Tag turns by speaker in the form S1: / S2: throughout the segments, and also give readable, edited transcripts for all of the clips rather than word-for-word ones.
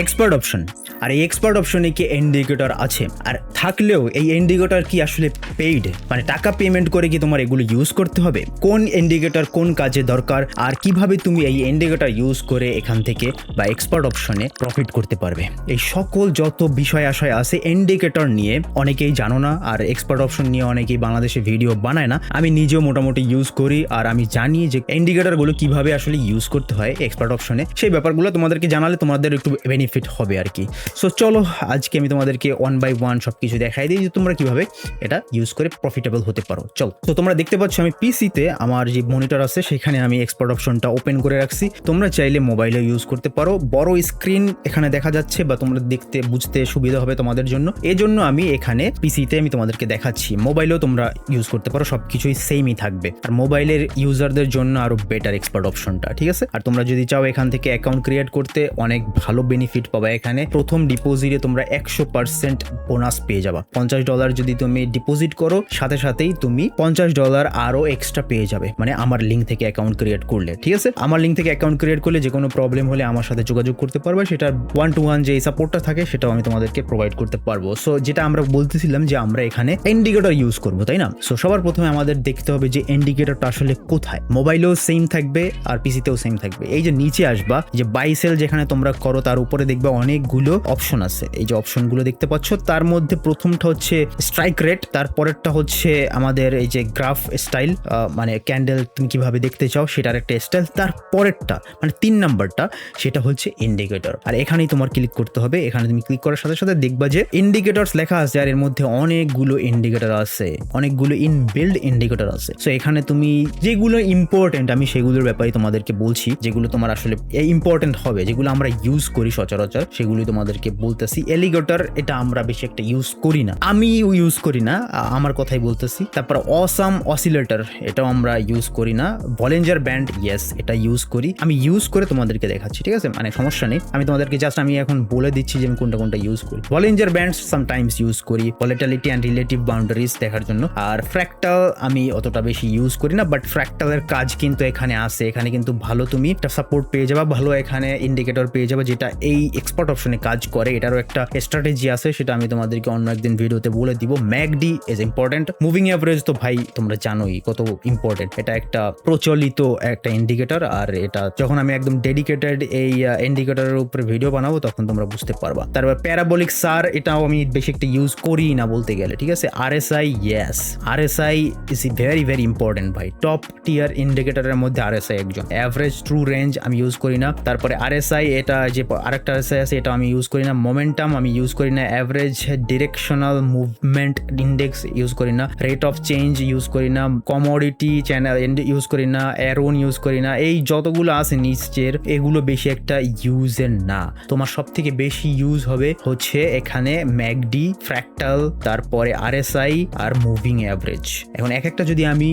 S1: Expert option. আর এই expert অপশনে কি ইন্ডিকেটর আছে, আর থাকলেও এই ইন্ডিকেটর কি আসলে পেইড, মানে টাকা পেমেন্ট করে কি তোমার এগুলো ইউজ করতে হবে, কোন ইন্ডিকেটর কোন কাজে দরকার, আর কিভাবে তুমি এই ইন্ডিকেটর ইউজ করে এখান থেকে বা এক্সপার্ট অপশনে প্রফিট করতে পারবে, এই সকল যত বিষয় আশয় আছে ইন্ডিকেটর নিয়ে অনেকেই জানো না। আর এক্সপার্ট অপশন নিয়ে অনেকেই বাংলাদেশে ভিডিও বানায় না, আমি নিজেও মোটামুটি ইউজ করি আর আমি জানি যে ইন্ডিকেটরগুলো কিভাবে আসলে ইউজ করতে হয় এক্সপার্ট অপশনে। সেই ব্যাপারগুলো তোমাদেরকে জানালে তোমাদের একটু বেনিফিট হবে আর কি। সো চলো আজকে আমি তোমাদেরকে 1 by 1 সবকিছু দেখাই দিই যে তোমরা কিভাবে এটা ইউজ করে প্রফিটেবল হতে পারো। চলো, তো তোমরা দেখতে পাচ্ছ আমি পিসিতে আমার যে মনিটর আছে সেখানে আমি এক্সপার্ট অপশনটা ওপেন করে রাখছি। তোমরা চাইলে মোবাইলে ইউজ করতে পারো, বড় স্ক্রিন এখানে দেখা যাচ্ছে বা তোমরা দেখতে বুঝতে সুবিধা হবে তোমাদের জন্য, এই জন্য আমি এখানে পিসিতে আমি তোমাদেরকে দেখাচ্ছি। মোবাইলেও তোমরা ইউজ করতে পারো, সবকিছুই সেমই থাকবে। আর মোবাইলের ইউজারদের জন্য আরো বেটার এক্সপার্ট অপশনটা, ঠিক আছে। আর তোমরা যদি চাও এখান থেকে অ্যাকাউন্ট ক্রিয়েট করতে অনেক ভালো বেনিফিট পাবে। এখানে প্রথম ডিপোজিটে তোমরা 100% বোনাস পেয়ে যাবা। $50 যদি তুমি ডিপোজিট করো সাথে সাথেই তুমি $50 আরো এক্সট্রা পেয়ে যাবে, মানে আমার লিঙ্ক থেকে অ্যাকাউন্ট ক্রিয়েট করলে, ঠিক আছে। আমার লিঙ্ক থেকে অ্যাকাউন্ট ক্রিয়েট করলে যে কোনো প্রবলেম হলে আমার সাথে যোগাযোগ করতে পারবে, সেটা 1-to-1 যে সাপোর্টটা থাকে সেটাও আমি তোমাদেরকে প্রোভাইড করতে পারবো। সো যেটা আমরা বলতেছিলাম যে আমরা এখানে ইন্ডিকেটর ইউজ করবো, তাই না। সো সবার প্রথমে আমাদের দেখতে হবে যে ইন্ডিকেটরটা আসলে কোথায়। মোবাইলেও সেম থাকবে আর পিসিতেও সেম থাকবে। এই যে নিচে আসবা, যে বাই সেল যেখানে তোমরা করো তার উপরে দেখবে অনেকগুলো অপশন আছে। এই যে অপশনগুলো দেখতে পাচ্ছ, তার মধ্যে প্রথমটা হচ্ছে স্ট্রাইক রেট, তারপরেরটা হচ্ছে আমাদের এই যে গ্রাফ স্টাইল, মানে ক্যান্ডেল তুমি কিভাবে দেখতে চাও সেটার একটা স্টাইল, তারপরেরটা মানে 3 নাম্বারটা সেটা হচ্ছে ইন্ডিকেটর। আর এখানেই তোমার ক্লিক করতে হবে। এখানে তুমি ক্লিক করার সাথে সাথে দেখবা যে ইন্ডিকেটরস লেখা আছে, আর এর মধ্যে অনেকগুলো ইন্ডিকেটর আছে, অনেকগুলো ইনবিল্ড ইন্ডিকেটর আছে। সো এখানে তুমি যেগুলো ইম্পর্টেন্ট, আমি সেগুলোর ব্যাপারে তোমাদেরকে বলছি, যেগুলো তোমার আসলে ইম্পর্টেন্ট হবে, যেগুলো আমরা ইউজ করি সচরাচর সেগুলি তোমাদেরকে বলতেছি। এলিগেটর এটা আমরা বেশি একটা ইউজ করি না, আমি ইউজ করি না, আমার কথাই বলতেছি। তারপর অসাম অসিলেটর এটাও আমরা ইউজ করি না। বলিঞ্জার ব্যান্ড ইয়েস এটা ইউজ করি, আমি ইউজ করে তোমাদেরকে দেখাচ্ছি, ঠিক আছে। মানে সমস্যা নেই, আমি তোমাদেরকে জাস্ট আমি এখন বলে দিচ্ছি যে আমি কোনটা কোনটা ইউজ করি। বলিঞ্জার ব্যান্ড সামটাইমস ইউজ করি ভলিটিলিটি অ্যান্ড রিলেটিভ বাউন্ডারিজ দেখার জন্য। আর ফ্র্যাক্টাল আমি অতটা বেশি ইউজ করি না, বাট ফ্র্যাক্টালের কাজ কিন্তু এখানে আছে। এখানে কিন্তু ভালো তুমি একটা সাপোর্ট পেয়ে যাবা, ভালো এখানে ইন্ডিকেটর পেয়ে যাবে যেটা এই এক্সপার্ট অপশনে কাজ করে। এটারও একটা স্ট্র্যাটেজি আছে, সেটা আমি তোমাদেরকে অন্য একদিন ভিডিওতে বলে দিব। McD is important. Moving average তো ভাই তোমরা জানোই কত ইম্পর্টেন্ট, এটা একটা প্রচলিত একটা ইন্ডিকেটর। আর এটা যখন আমি একদম ডেডিকেটেড এই ইন্ডিকেটরের উপরে ভিডিও বানাবো তখন তোমরা বুঝতে পারবা। তারপর প্যারাবোলিক সার এটাও আমি বেশি একটা ইউজ করি না বলতে গেলে, ঠিক আছে। RSI yes, RSI is very very important ভাই, টপ টিয়ার ইন্ডিকেটরের মধ্যে আরএসআই একজন। অ্যাভারেজ ট্রু রেঞ্জ আমি ইউজ করি না। তারপরে আরএসআই এটা যে আরেকটা আরএসআই আছে এটা আমি ইউজ করি না। মোমেন্টাম আমি ইউজ করি না। Average directional movement index use করি না। রেট অফ চেঞ্জ ইউজ করি না। কমোডিটি চ্যানেল ইউজ করি না। অ্যারোন ইউজ করি না। এই যতগুলো আছে নিচের এগুলো বেশি একটা ইউজের না। তোমার সব থেকে বেশি ইউজ হবে হচ্ছে এখানে ম্যাকডি, ফ্র্যাক্টাল, তারপরে আরএসআই আর মুভিং অ্যাভারেজ। এখন এক একটা যদি আমি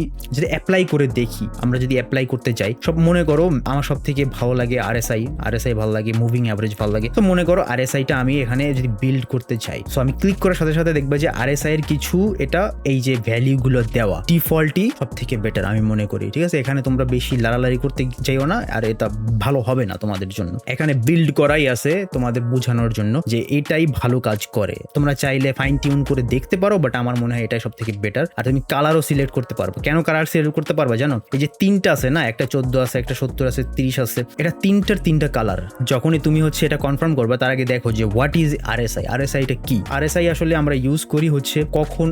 S1: অ্যাপ্লাই করে দেখি, আমরা যদি অ্যাপ্লাই করতে চাই, সব মনে করো আমার সব থেকে ভালো লাগে আরএসআই ভালো লাগে, মুভিং অ্যাভারেজ ভালো লাগে। তো মনে করো আরএসআইটা আমি এখানে যদি বিল্ড করতে চাই, সো আমি ক্লিক করার সাথে সাথে দেখবা যে আরএসআই এর কিছু এটা এই যে ভ্যালুগুলো দেওয়া ডিফল্টই সব থেকে বেটার আমি মনে করি, ঠিক আছে। এখানে তোমরা বেশি লাড়ালাড়ি করতে চাইও না, আর এটা ভালো হবে না তোমাদের জন্য। এখানে বিল্ড করাই আছে তোমাদের বোঝানোর জন্য যে এটাই ভালো কাজ করে। তোমরা চাইলে ফাইন টিউন করে দেখতে পারো, বাট আমার মনে হয় এটাই সব থেকে বেটার। আর তুমি কালারও সিলেক্ট করতে পারবো। কেন কালার সিলেক্ট করতে পারবা জানো? এই যে 3টা আছে না, একটা 14 আছে, একটা 70 আছে, 30 আছে, এটা 3টা কালার। যখনই তুমি হচ্ছে এটা কনফার্ম করবা তার আগে দেখো যে হোয়াট ইজ আরএসআই, আরএসআইটা কি। আরএসআই আসলে আমরা ইউজ করি হচ্ছে কখন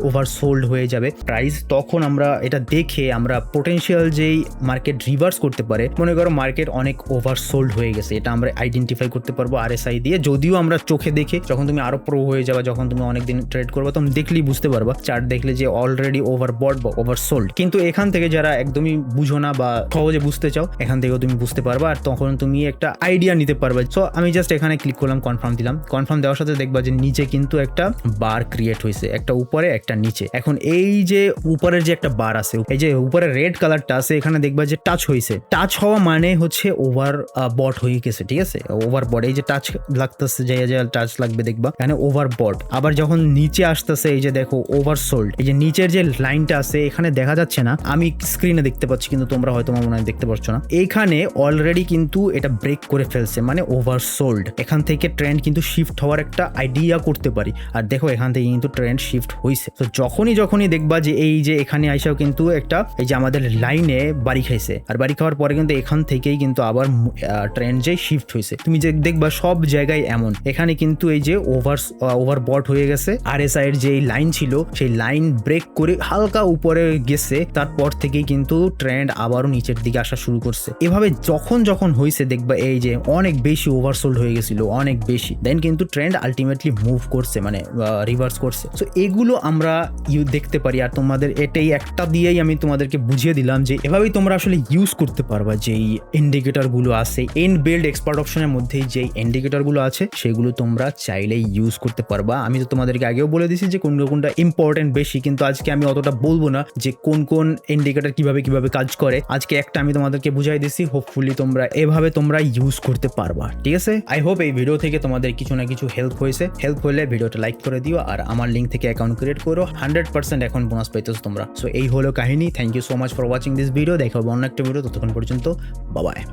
S1: ওভার সোল্ড হয়ে যাবে প্রাইস, তখন আমরা এটা দেখে আমরা পোটেনশিয়াল যেই মার্কেট রিভার্স করতে পারে, মনে করো মার্কেট অনেক ওভার সোল্ড হয়ে গেছে, এটা আমরা আইডেন্টিফাই করতে পারবো আরএসআই দিয়ে। যদিও আমরা চোখে দেখে যখন তুমি আরো প্রো হয়ে যাবে, যখন তুমি অনেকদিন ট্রেড করবে তখন দেখলেই বুঝতে পারবা, চার্ট দেখলে যে অলরেডি ওভারবট বা ওভার সোল্ড। কিন্তু এখান থেকে যারা একদমই বুঝো না বা সহজে বুঝতে চাও, এখান থেকেও তুমি বুঝতে পারবা, আর তখন তুমি একটা আইডিয়া নিতে পারবে। সো আমি জাস্ট এখানে ক্লিক করলাম, কনফার্ম দিলাম। কনফার্ম দেওয়ার সাথে দেখবা যে নিচে কিন্তু একটা বার ক্রিয়েট হয়েছে, একটা উপরে একটা নিচে। এখন এই যে উপরের যে একটা বার আছে, এই যে উপরে রেড কালারটা আছে, এখানে দেখবা যে টাচ হয়েছে। টাচ হওয়া মানে হচ্ছে ওভার বট হয়ে গেছে, ঠিক আছে। ওভার বট, এই যে টাচ লাগতেছে, যে টাচ লাগবে দেখবা এখানে ওভার বট। আবার যখন নিচে আসতেছে এই যে দেখো ওভার সোল্ড, এই যে নিচের যে লাইনটা আছে এখানে দেখা যাচ্ছে না, আমি স্ক্রিনে দেখতে পাচ্ছি কিন্তু তোমরা হয়তো মনে হয় দেখতে পাচ্ছ না। এইখানে অলরেডি কিন্তু এটা ব্রেক করে ফেলছে, মানে ওভার সোল্ড, এখান থেকে ট্রেন্ড কিন্তু শিফট হওয়ার একটা আইডিয়া করতে পারি। আর দেখো এখান থেকে কিন্তু ট্রেন্ড শিফট হয়েছে। তো যখনই দেখবা যে এই যে এখানে আইসাও কিন্তু একটা এই যে আমাদের লাইনে বাড়ি খাইছে, আর বাড়ি খাওয়ার পরে কিন্তু এখান থেকেই কিন্তু আবার ট্রেন্ড যে শিফট হয়েছে। তুমি যে দেখবা সব জায়গায় এমন, এখানে কিন্তু এই যে ওভারবট হয়ে গেছে, RSI এর যে লাইন ছিল সেই লাইন ব্রেক করে হালকা উপরে গেছে, তারপর থেকেই কিন্তু ট্রেন্ড আবারও নিচের দিকে আসা শুরু করছে। এভাবে যখন হয়েছে দেখবা এই যে অনেক বেশি ওভারসোল্ড হয়ে গেছিল, অনেক বেশি, দেন কিন্তু ট্রেন্ড আলটিমেটলি মুভ করছে, মানে রিভার্স করছে। সো এগুলো আমরা দেখতে পারি। আর তোমাদের এটাই একটা দিয়েই আমি তোমাদেরকে বুঝিয়ে দিলাম যে এভাবেই তোমরা আসলে ইউজ করতে পারবা যেই ইন্ডিকেটর গুলো আছে ইনবিল্ড এক্সপার্ট অপশনের মধ্যেই যে ইন্ডিকেটর গুলো আছে সেগুলো তোমরা চাইলেই ইউজ করতে পারবা। আমি তো তোমাদেরকে আগেও বলে দিছি যে কোনটা ইম্পর্টেন্ট বেশি, কিন্তু আজকে আমি অতটা বলবো না যে কোন ইন্ডিকেটর কিভাবে কাজ করে। আজকে একটা আমি তোমাদেরকে বুঝাই দিছি, হোপফুলি তোমরা এভাবে তোমরা ইউজ করতে পারবা। ঠিক আছে, আই হোপ এই ভিডিও থেকে তোমাদের কিছু না কিছু হেল্প হয়েছে। হেল্প হলে ভিডিওটা লাইক করে দিও, আর আমার লিঙ্ক থেকে অ্যাকাউন্ট ক্রিয়েট করো। 100% এখন বোনাস পাইতেছো তোমরা। সো এই হলো কাহিনী। Thank you so much for watching this video. দেখা হবে অন্য একটা ভিডিও, ততক্ষণ পর্যন্ত বাই বাই।